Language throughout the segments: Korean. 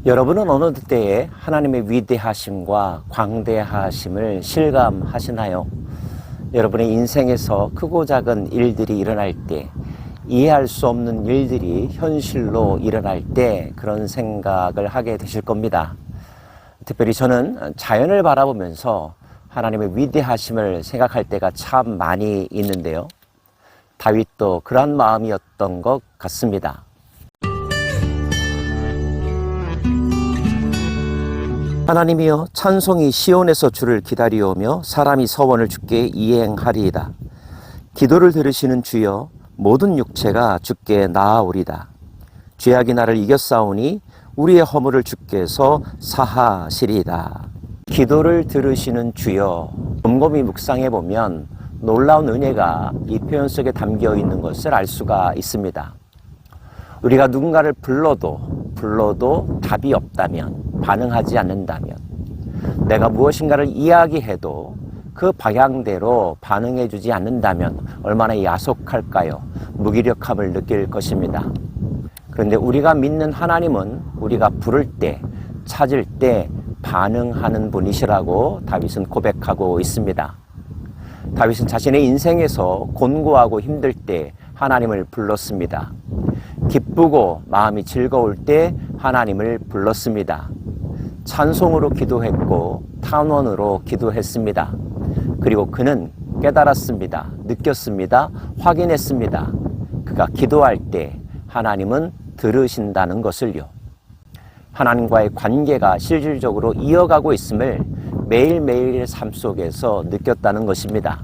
여러분은 어느 때에 하나님의 위대하심과 광대하심을 실감하시나요? 여러분의 인생에서 크고 작은 일들이 일어날 때, 이해할 수 없는 일들이 현실로 일어날 때 그런 생각을 하게 되실 겁니다. 특별히 저는 자연을 바라보면서 하나님의 위대하심을 생각할 때가 참 많이 있는데요. 다윗도 그러한 마음이었던 것 같습니다. 하나님이여, 찬송이 시온에서 주를 기다리오며 사람이 서원을 주께 이행하리이다. 기도를 들으시는 주여, 모든 육체가 주께 나아오리다. 죄악이 나를 이겼사오니 우리의 허물을 주께서 사하시리이다. 기도를 들으시는 주여, 곰곰이 묵상해 보면 놀라운 은혜가 이 표현 속에 담겨 있는 것을 알 수가 있습니다. 우리가 누군가를 불러도 답이 없다면, 반응하지 않는다면, 내가 무엇인가를 이야기해도 그 방향대로 반응해 주지 않는다면 얼마나 야속할까요? 무기력함을 느낄 것입니다. 그런데 우리가 믿는 하나님은 우리가 부를 때, 찾을 때 반응하는 분이시라고 다윗은 고백하고 있습니다. 다윗은 자신의 인생에서 곤고하고 힘들 때 하나님을 불렀습니다. 기쁘고 마음이 즐거울 때 하나님을 불렀습니다. 찬송으로 기도했고 탄원으로 기도했습니다. 그리고 그는 깨달았습니다. 느꼈습니다. 확인했습니다. 그가 기도할 때 하나님은 들으신다는 것을요. 하나님과의 관계가 실질적으로 이어가고 있음을 매일매일의 삶 속에서 느꼈다는 것입니다.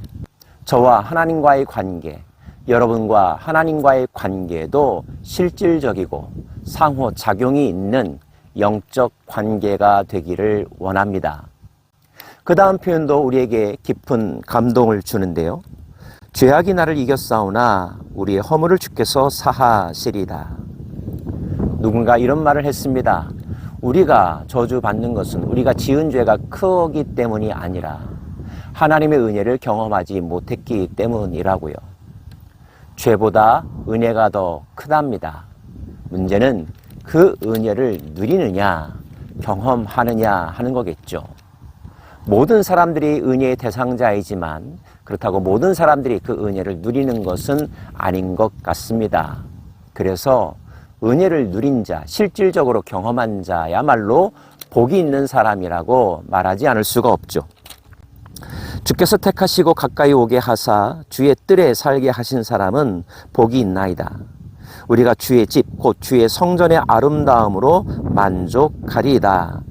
저와 하나님과의 관계, 여러분과 하나님과의 관계도 실질적이고 상호작용이 있는 영적 관계가 되기를 원합니다. 그 다음 표현도 우리에게 깊은 감동을 주는데요. 죄악이 나를 이겼사오나 우리의 허물을 주께서 사하시리다. 누군가 이런 말을 했습니다. 우리가 저주받는 것은 우리가 지은 죄가 크기 때문이 아니라 하나님의 은혜를 경험하지 못했기 때문이라고요. 죄보다 은혜가 더 크답니다. 문제는 그 은혜를 누리느냐, 경험하느냐 하는 거겠죠. 모든 사람들이 은혜의 대상자이지만 그렇다고 모든 사람들이 그 은혜를 누리는 것은 아닌 것 같습니다. 그래서 은혜를 누린 자, 실질적으로 경험한 자야말로 복이 있는 사람이라고 말하지 않을 수가 없죠. 주께서 택하시고 가까이 오게 하사 주의 뜰에 살게 하신 사람은 복이 있나이다. 우리가 주의 집, 곧 주의 성전의 아름다움으로 만족하리이다.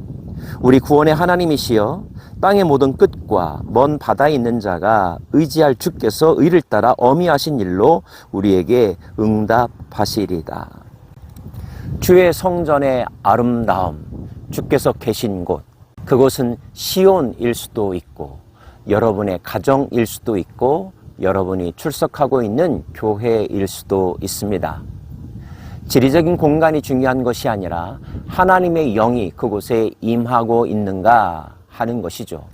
우리 구원의 하나님이시여, 땅의 모든 끝과 먼 바다에 있는 자가 의지할 주께서 의를 따라 어미하신 일로 우리에게 응답하시리이다. 주의 성전의 아름다움, 주께서 계신 곳, 그곳은 시온일 수도 있고 여러분의 가정일 수도 있고 여러분이 출석하고 있는 교회일 수도 있습니다. 지리적인 공간이 중요한 것이 아니라 하나님의 영이 그곳에 임하고 있는가 하는 것이죠.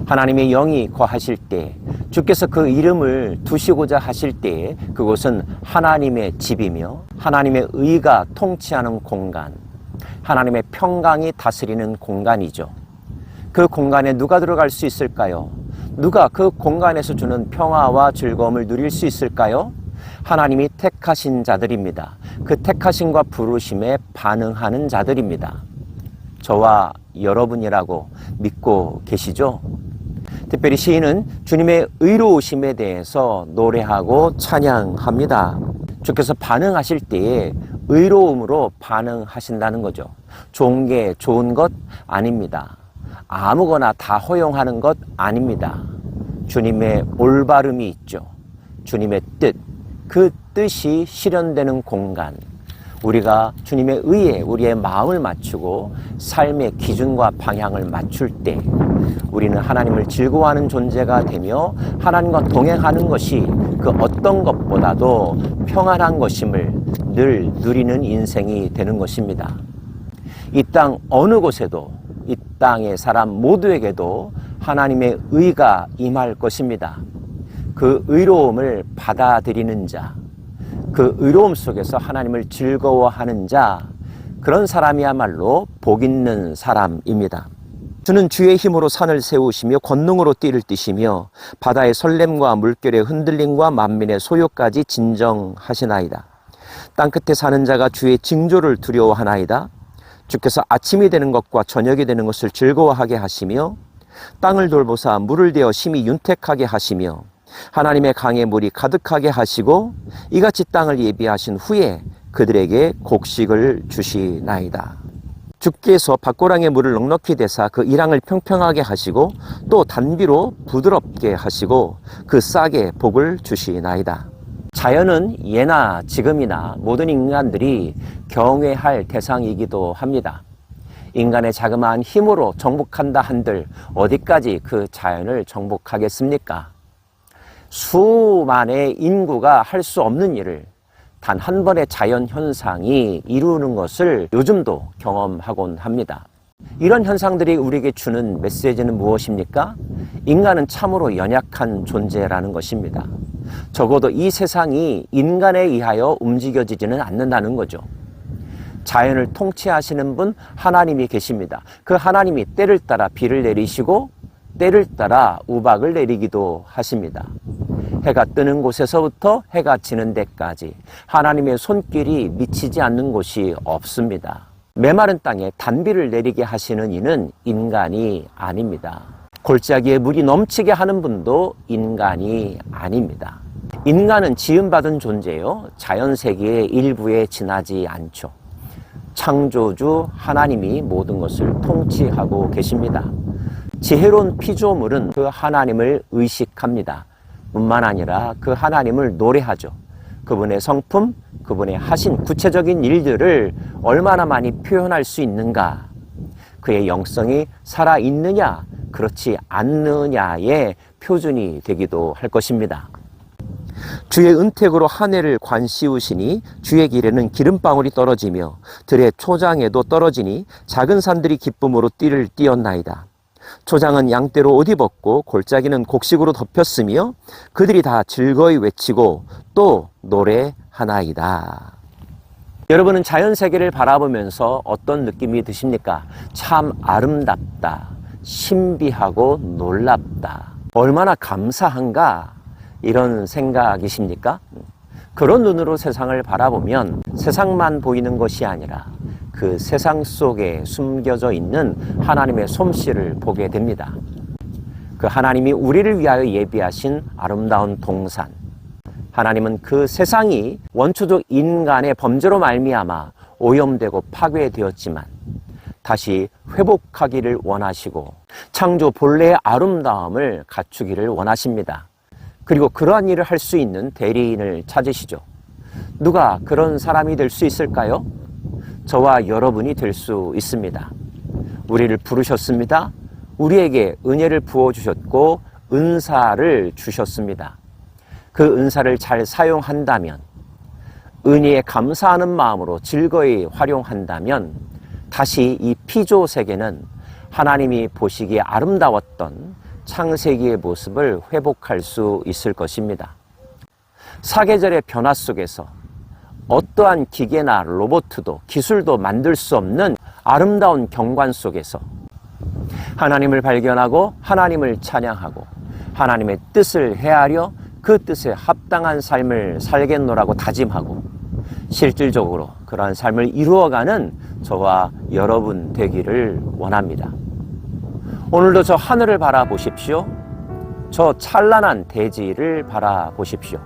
하나님의 영이 거하실 때, 주께서 그 이름을 두시고자 하실 때에 그곳은 하나님의 집이며 하나님의 의가 통치하는 공간, 하나님의 평강이 다스리는 공간이죠. 그 공간에 누가 들어갈 수 있을까요? 누가 그 공간에서 주는 평화와 즐거움을 누릴 수 있을까요? 하나님이 택하신 자들입니다. 그 택하심과 부르심에 반응하는 자들입니다. 저와 여러분이라고 믿고 계시죠? 특별히 시인은 주님의 의로우심에 대해서 노래하고 찬양합니다. 주께서 반응하실 때에 의로움으로 반응하신다는 거죠. 좋은 게 좋은 것 아닙니다. 아무거나 다 허용하는 것 아닙니다. 주님의 올바름이 있죠. 주님의 뜻, 그 뜻이 실현되는 공간, 우리가 주님의 의에 우리의 마음을 맞추고 삶의 기준과 방향을 맞출 때 우리는 하나님을 즐거워하는 존재가 되며 하나님과 동행하는 것이 그 어떤 것보다도 평안한 것임을 늘 누리는 인생이 되는 것입니다. 이 땅 어느 곳에도, 이 땅의 사람 모두에게도 하나님의 의가 임할 것입니다. 그 의로움을 받아들이는 자, 그 의로움 속에서 하나님을 즐거워하는 자, 그런 사람이야말로 복 있는 사람입니다. 주는 주의 힘으로 산을 세우시며 권능으로 띠를 띠시며 바다의 설렘과 물결의 흔들림과 만민의 소요까지 진정하시나이다. 땅끝에 사는 자가 주의 징조를 두려워하나이다. 주께서 아침이 되는 것과 저녁이 되는 것을 즐거워하게 하시며 땅을 돌보사 물을 대어 심히 윤택하게 하시며 하나님의 강의 물이 가득하게 하시고 이같이 땅을 예비하신 후에 그들에게 곡식을 주시나이다. 주께서 밭고랑의 물을 넉넉히 대사 그 이랑을 평평하게 하시고 또 단비로 부드럽게 하시고 그 싹에 복을 주시나이다. 자연은 예나 지금이나 모든 인간들이 경외할 대상이기도 합니다. 인간의 자그마한 힘으로 정복한다 한들 어디까지 그 자연을 정복하겠습니까? 수만의 인구가 할 수 없는 일을 단 한 번의 자연 현상이 이루는 것을 요즘도 경험하곤 합니다. 이런 현상들이 우리에게 주는 메시지는 무엇입니까? 인간은 참으로 연약한 존재라는 것입니다. 적어도 이 세상이 인간에 의하여 움직여지지는 않는다는 거죠. 자연을 통치하시는 분 하나님이 계십니다. 그 하나님이 때를 따라 비를 내리시고 때를 따라 우박을 내리기도 하십니다. 해가 뜨는 곳에서부터 해가 지는 데까지 하나님의 손길이 미치지 않는 곳이 없습니다. 메마른 땅에 단비를 내리게 하시는 이는 인간이 아닙니다. 골짜기에 물이 넘치게 하는 분도 인간이 아닙니다. 인간은 지음받은 존재요. 자연세계의 일부에 지나지 않죠. 창조주 하나님이 모든 것을 통치하고 계십니다. 지혜로운 피조물은 그 하나님을 의식합니다. 뿐만 아니라 그 하나님을 노래하죠. 그분의 성품, 그분의 하신 구체적인 일들을 얼마나 많이 표현할 수 있는가, 그의 영성이 살아있느냐 그렇지 않느냐의 표준이 되기도 할 것입니다. 주의 은택으로 한 해를 관씌우시니 주의 길에는 기름방울이 떨어지며 들의 초장에도 떨어지니 작은 산들이 기쁨으로 띠를 띠었나이다. 초장은 양떼로 옷 입었고 골짜기는 곡식으로 덮였으며 그들이 다 즐거이 외치고 또 노래하나이다. 여러분은 자연세계를 바라보면서 어떤 느낌이 드십니까? 참 아름답다, 신비하고 놀랍다, 얼마나 감사한가, 이런 생각이십니까? 그런 눈으로 세상을 바라보면 세상만 보이는 것이 아니라 그 세상 속에 숨겨져 있는 하나님의 솜씨를 보게 됩니다. 그 하나님이 우리를 위하여 예비하신 아름다운 동산, 하나님은 그 세상이 원초적 인간의 범죄로 말미암아 오염되고 파괴되었지만 다시 회복하기를 원하시고 창조 본래의 아름다움을 갖추기를 원하십니다. 그리고 그러한 일을 할 수 있는 대리인을 찾으시죠. 누가 그런 사람이 될 수 있을까요? 저와 여러분이 될 수 있습니다. 우리를 부르셨습니다. 우리에게 은혜를 부어주셨고 은사를 주셨습니다. 그 은사를 잘 사용한다면, 은혜에 감사하는 마음으로 즐거이 활용한다면 다시 이 피조 세계는 하나님이 보시기에 아름다웠던 창세기의 모습을 회복할 수 있을 것입니다. 사계절의 변화 속에서 어떠한 기계나 로봇도 기술도 만들 수 없는 아름다운 경관 속에서 하나님을 발견하고 하나님을 찬양하고 하나님의 뜻을 헤아려 그 뜻에 합당한 삶을 살겠노라고 다짐하고 실질적으로 그러한 삶을 이루어가는 저와 여러분 되기를 원합니다. 오늘도 저 하늘을 바라보십시오. 저 찬란한 대지를 바라보십시오.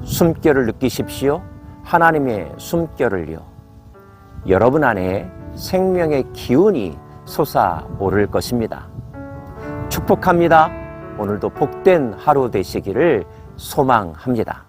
숨결을 느끼십시오. 하나님의 숨결을요. 여러분 안에 생명의 기운이 솟아오를 것입니다. 축복합니다. 오늘도 복된 하루 되시기를 소망합니다.